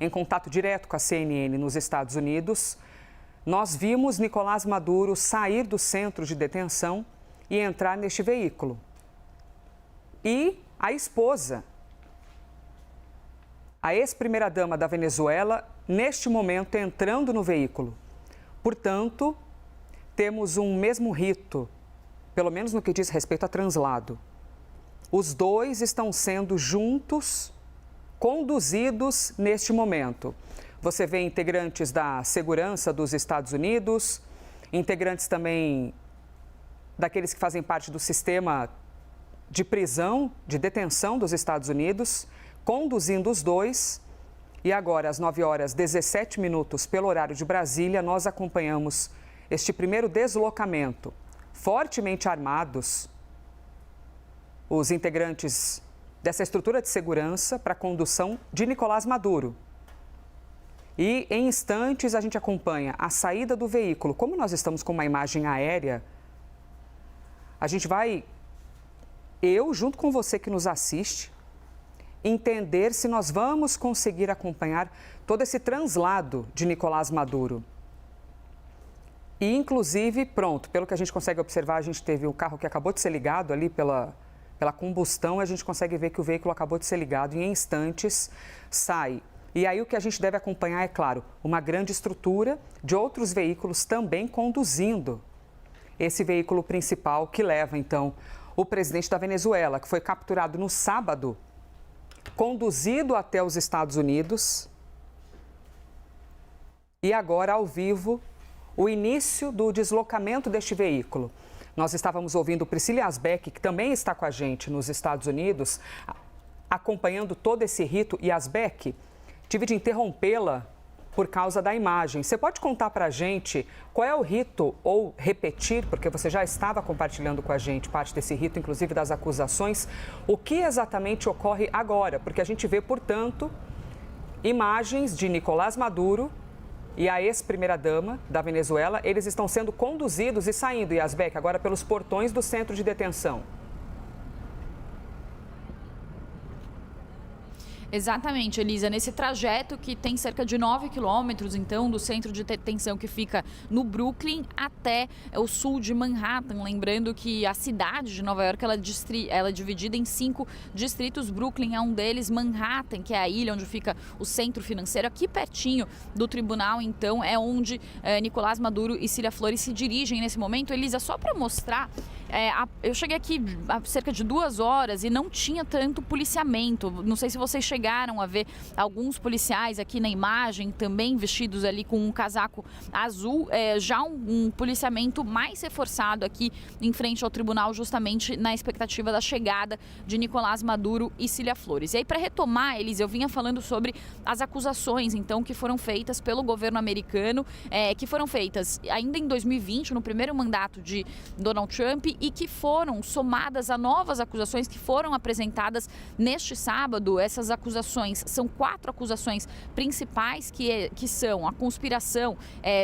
Em contato direto com a CNN nos Estados Unidos, nós vimos Nicolás Maduro sair do centro de detenção e entrar neste veículo. E a esposa, a ex-primeira-dama da Venezuela, neste momento entrando no veículo. Portanto, temos um mesmo rito, pelo menos no que diz respeito a translado. Os dois estão sendo juntos conduzidos neste momento. Você vê integrantes da segurança dos Estados Unidos, integrantes também daqueles que fazem parte do sistema de prisão, de detenção dos Estados Unidos, conduzindo os dois. E agora, às 9h17, pelo horário de Brasília, nós acompanhamos este primeiro deslocamento. Fortemente armados, os integrantes dessa estrutura de segurança para a condução de Nicolás Maduro. E, em instantes, a gente acompanha a saída do veículo. Como nós estamos com uma imagem aérea, a gente vai, eu, junto com você que nos assiste, entender se nós vamos conseguir acompanhar todo esse translado de Nicolás Maduro. E, inclusive, pronto, pelo que a gente consegue observar, a gente teve o carro que acabou de ser ligado ali pela combustão, a gente consegue ver que o veículo acabou de ser ligado e em instantes sai. E aí o que a gente deve acompanhar é, claro, uma grande estrutura de outros veículos também conduzindo esse veículo principal que leva, então, o presidente da Venezuela, que foi capturado no sábado, conduzido até os Estados Unidos. E agora, ao vivo, o início do deslocamento deste veículo. Nós estávamos ouvindo Priscila Asbeck, que também está com a gente nos Estados Unidos, acompanhando todo esse rito. E Asbeck, tive de interrompê-la por causa da imagem. Você pode contar para a gente qual é o rito, ou repetir, porque você já estava compartilhando com a gente parte desse rito, inclusive das acusações, o que exatamente ocorre agora? Porque a gente vê, portanto, imagens de Nicolás Maduro e a ex-primeira-dama da Venezuela. Eles estão sendo conduzidos e saindo, Asbeck, agora pelos portões do centro de detenção. Exatamente, Elisa. Nesse trajeto que tem cerca de 9 quilômetros, então, do centro de detenção que fica no Brooklyn até o sul de Manhattan. Lembrando que a cidade de Nova York ela é dividida em 5 distritos. Brooklyn é um deles, Manhattan, que é a ilha onde fica o centro financeiro, aqui pertinho do tribunal, então, é onde Nicolás Maduro e Cília Flores se dirigem nesse momento. Elisa, só para mostrar, eu cheguei aqui há cerca de 2 horas e não tinha tanto policiamento. Não sei se vocês chegaram a ver alguns policiais aqui na imagem, também vestidos ali com um casaco azul, já um policiamento mais reforçado aqui em frente ao tribunal, justamente na expectativa da chegada de Nicolás Maduro e Cília Flores. E aí, para retomar, Elisa, eu vinha falando sobre as acusações, então, que foram feitas pelo governo americano, que foram feitas ainda em 2020, no primeiro mandato de Donald Trump, e que foram somadas a novas acusações que foram apresentadas neste sábado. Essas acusações são 4 acusações principais, que são a conspiração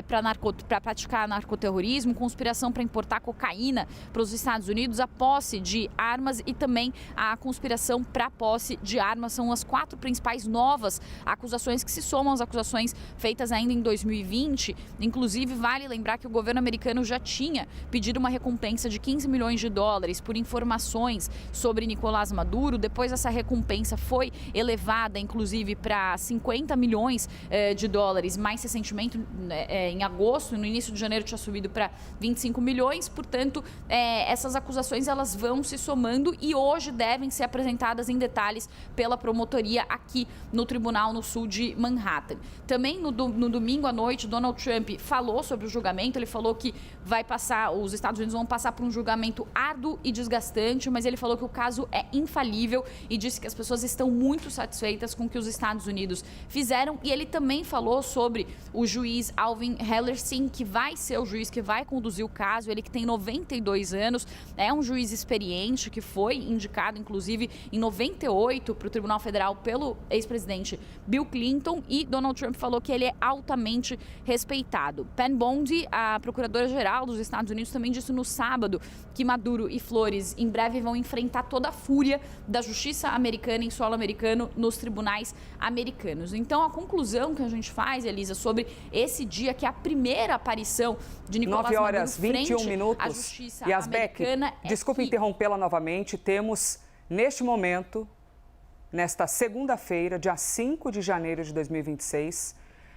para praticar narcoterrorismo, conspiração para importar cocaína para os Estados Unidos, a posse de armas e também a conspiração para a posse de armas. São as 4 principais novas acusações que se somam às acusações feitas ainda em 2020. Inclusive, vale lembrar que o governo americano já tinha pedido uma recompensa de 15 milhões de dólares por informações sobre Nicolás Maduro. Depois essa recompensa foi elevada, inclusive, para 50 milhões de dólares. Mais recentemente, em agosto, no início de janeiro, tinha subido para 25 milhões. Portanto, essas acusações elas vão se somando e hoje devem ser apresentadas em detalhes pela promotoria aqui no tribunal no sul de Manhattan. Também no domingo à noite, Donald Trump falou sobre o julgamento. Ele falou que os Estados Unidos vão passar por um julgamento árduo e desgastante, mas ele falou que o caso é infalível e disse que as pessoas estão muito satisfeitas com o que os Estados Unidos fizeram. E ele também falou sobre o juiz Alvin Hellerstein, que vai ser o juiz que vai conduzir o caso, ele que tem 92 anos, é um juiz experiente que foi indicado, inclusive, em 98 para o Tribunal Federal pelo ex-presidente Bill Clinton, e Donald Trump falou que ele é altamente respeitado. Pam Bondi, a procuradora-geral dos Estados Unidos, também disse no sábado que Maduro e Flores em breve vão enfrentar toda a fúria da justiça americana em solo americano nos tribunais americanos. Então, a conclusão que a gente faz, Elisa, sobre esse dia, que é a primeira aparição de Nicolás Maduro 9 horas 21 minutos. à justiça Yasbek, americana. Desculpe interrompê-la novamente. Temos, neste momento, nesta segunda-feira, dia 5 de janeiro de 2026,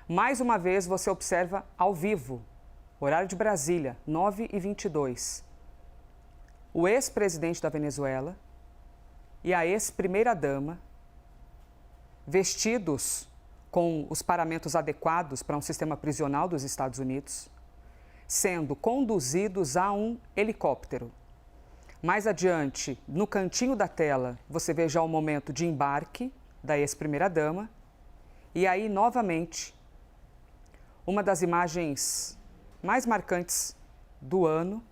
mais uma vez você observa ao vivo, horário de Brasília, 9h22, o ex-presidente da Venezuela e a ex-primeira-dama, vestidos com os paramentos adequados para um sistema prisional dos Estados Unidos, sendo conduzidos a um helicóptero. Mais adiante, no cantinho da tela, você vê já o momento de embarque da ex-primeira-dama. E aí, novamente, uma das imagens mais marcantes do ano,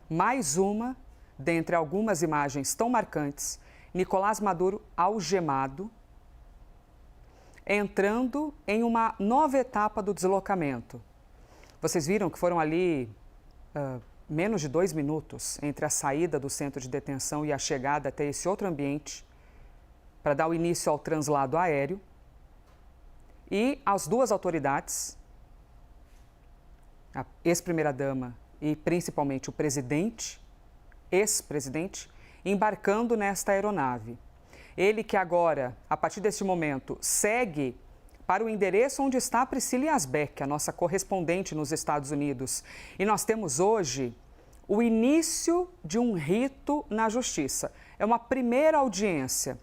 mais uma dentre algumas imagens tão marcantes, Nicolás Maduro algemado, entrando em uma nova etapa do deslocamento. Vocês viram que foram ali menos de 2 minutos entre a saída do centro de detenção e a chegada até esse outro ambiente para dar o início ao translado aéreo. E as duas autoridades, a ex-primeira-dama e principalmente o presidente, ex-presidente, embarcando nesta aeronave. Ele que agora, a partir deste momento, segue para o endereço onde está a Priscila Yasbek, a nossa correspondente nos Estados Unidos. E nós temos hoje o início de um rito na justiça. É uma primeira audiência.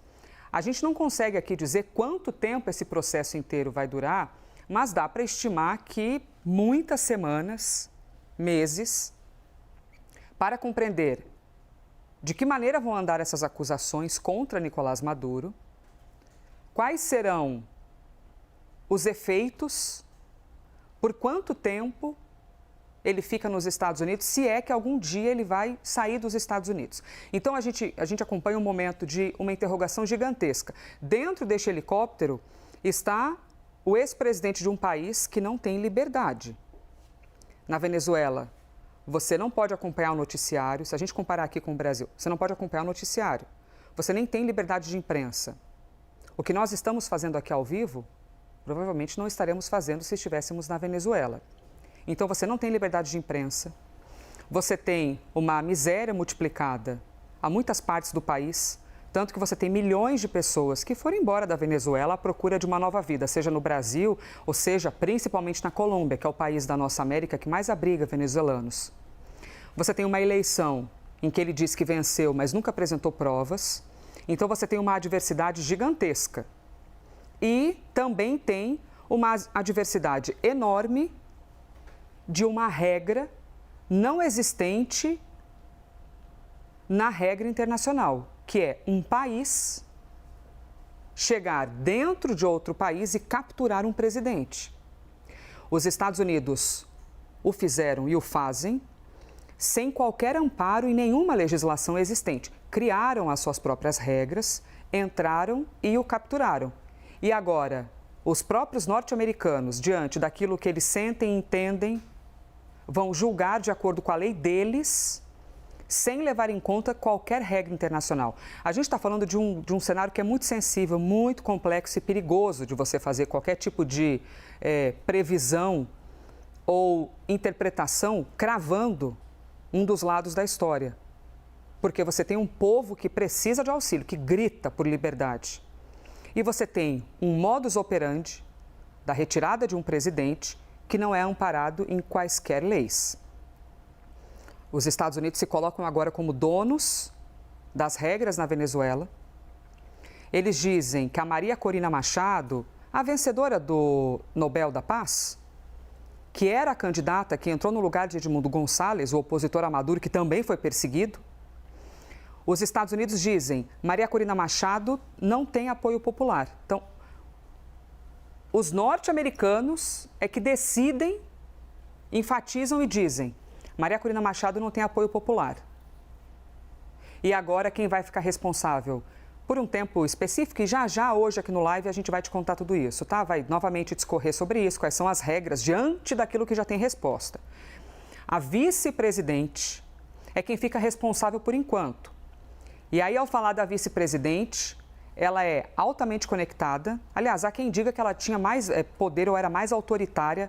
A gente não consegue aqui dizer quanto tempo esse processo inteiro vai durar, mas dá para estimar que muitas semanas, meses, para compreender de que maneira vão andar essas acusações contra Nicolás Maduro, quais serão os efeitos, por quanto tempo ele fica nos Estados Unidos, se é que algum dia ele vai sair dos Estados Unidos. Então, a gente acompanha um momento de uma interrogação gigantesca. Dentro deste helicóptero está o ex-presidente de um país que não tem liberdade. Na Venezuela, você não pode acompanhar o noticiário. Se a gente comparar aqui com o Brasil, você não pode acompanhar o noticiário. Você nem tem liberdade de imprensa. O que nós estamos fazendo aqui ao vivo, provavelmente não estaremos fazendo se estivéssemos na Venezuela. Então, você não tem liberdade de imprensa. Você tem uma miséria multiplicada a muitas partes do país, tanto que você tem milhões de pessoas que foram embora da Venezuela à procura de uma nova vida, seja no Brasil, ou seja, principalmente na Colômbia, que é o país da nossa América que mais abriga venezuelanos. Você tem uma eleição em que ele disse que venceu, mas nunca apresentou provas. Então, você tem uma adversidade gigantesca. E também tem uma adversidade enorme de uma regra não existente na regra internacional, que é um país chegar dentro de outro país e capturar um presidente. Os Estados Unidos o fizeram e o fazem sem qualquer amparo em nenhuma legislação existente. Criaram as suas próprias regras, entraram e o capturaram. E agora, os próprios norte-americanos, diante daquilo que eles sentem e entendem, vão julgar de acordo com a lei deles, sem levar em conta qualquer regra internacional. A gente está falando de um cenário que é muito sensível, muito complexo e perigoso de você fazer qualquer tipo de previsão ou interpretação cravando um dos lados da história. Porque você tem um povo que precisa de auxílio, que grita por liberdade. E você tem um modus operandi da retirada de um presidente que não é amparado em quaisquer leis. Os Estados Unidos se colocam agora como donos das regras na Venezuela. Eles dizem que a Maria Corina Machado, a vencedora do Nobel da Paz, que era a candidata que entrou no lugar de Edmundo Gonçalves, o opositor a Maduro, que também foi perseguido, os Estados Unidos dizem que Maria Corina Machado não tem apoio popular. Então, Os norte-americanos é que decidem, enfatizam e dizem: Maria Corina Machado não tem apoio popular. E agora quem vai ficar responsável por um tempo específico, e já hoje aqui no live a gente vai te contar tudo isso, tá? Vai novamente discorrer sobre isso, quais são as regras diante daquilo que já tem resposta. A vice-presidente é quem fica responsável por enquanto. E aí, ao falar da vice-presidente, ela é altamente conectada. Aliás, há quem diga que ela tinha mais poder ou era mais autoritária,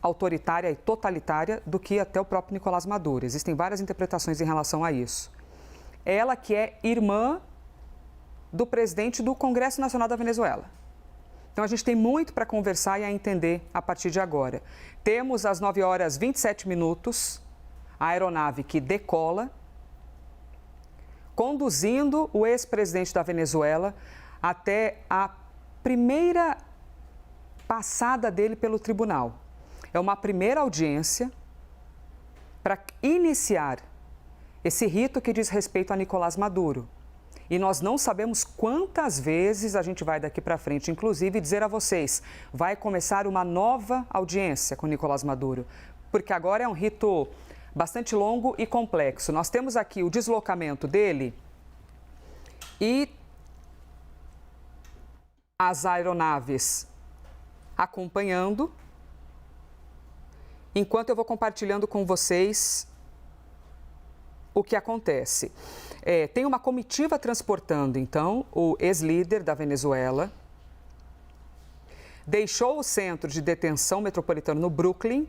autoritária e totalitária do que até o próprio Nicolás Maduro. Existem várias interpretações em relação a isso. Ela que é irmã do presidente do Congresso Nacional da Venezuela. Então, a gente tem muito para conversar e a entender a partir de agora. Temos às 9h27 a aeronave que decola, conduzindo o ex-presidente da Venezuela até a primeira passada dele pelo tribunal. É uma primeira audiência para iniciar esse rito que diz respeito a Nicolás Maduro. E nós não sabemos quantas vezes a gente vai daqui para frente, inclusive, dizer a vocês, vai começar uma nova audiência com Nicolás Maduro, porque agora é um rito bastante longo e complexo. Nós temos aqui o deslocamento dele e as aeronaves acompanhando, enquanto eu vou compartilhando com vocês o que acontece. Tem uma comitiva transportando, então, o ex-líder da Venezuela, deixou o centro de detenção metropolitano no Brooklyn,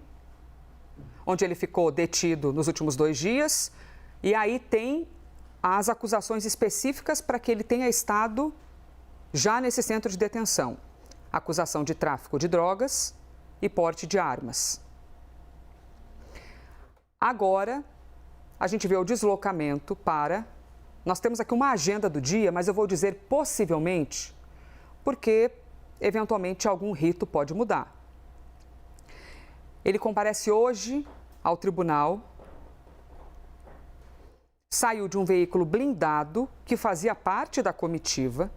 onde ele ficou detido nos últimos 2 dias, e aí tem as acusações específicas para que ele tenha estado já nesse centro de detenção. Acusação de tráfico de drogas e porte de armas. Agora, a gente vê o deslocamento para... Nós temos aqui uma agenda do dia, mas eu vou dizer possivelmente, porque eventualmente algum rito pode mudar. Ele comparece hoje ao tribunal, saiu de um veículo blindado que fazia parte da comitiva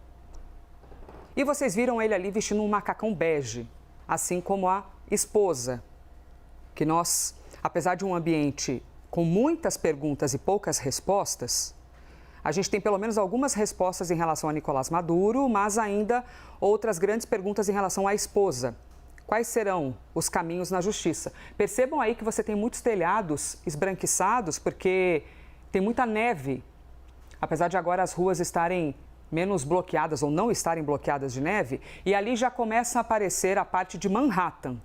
e vocês viram ele ali vestindo um macacão bege, assim como a esposa, que nós, apesar de um ambiente com muitas perguntas e poucas respostas, a gente tem pelo menos algumas respostas em relação a Nicolás Maduro, mas ainda outras grandes perguntas em relação à esposa. Quais serão os caminhos na justiça? Percebam aí que você tem muitos telhados esbranquiçados, porque tem muita neve. Apesar de agora as ruas estarem menos bloqueadas ou não estarem bloqueadas de neve, e ali já começa a aparecer a parte de Manhattan.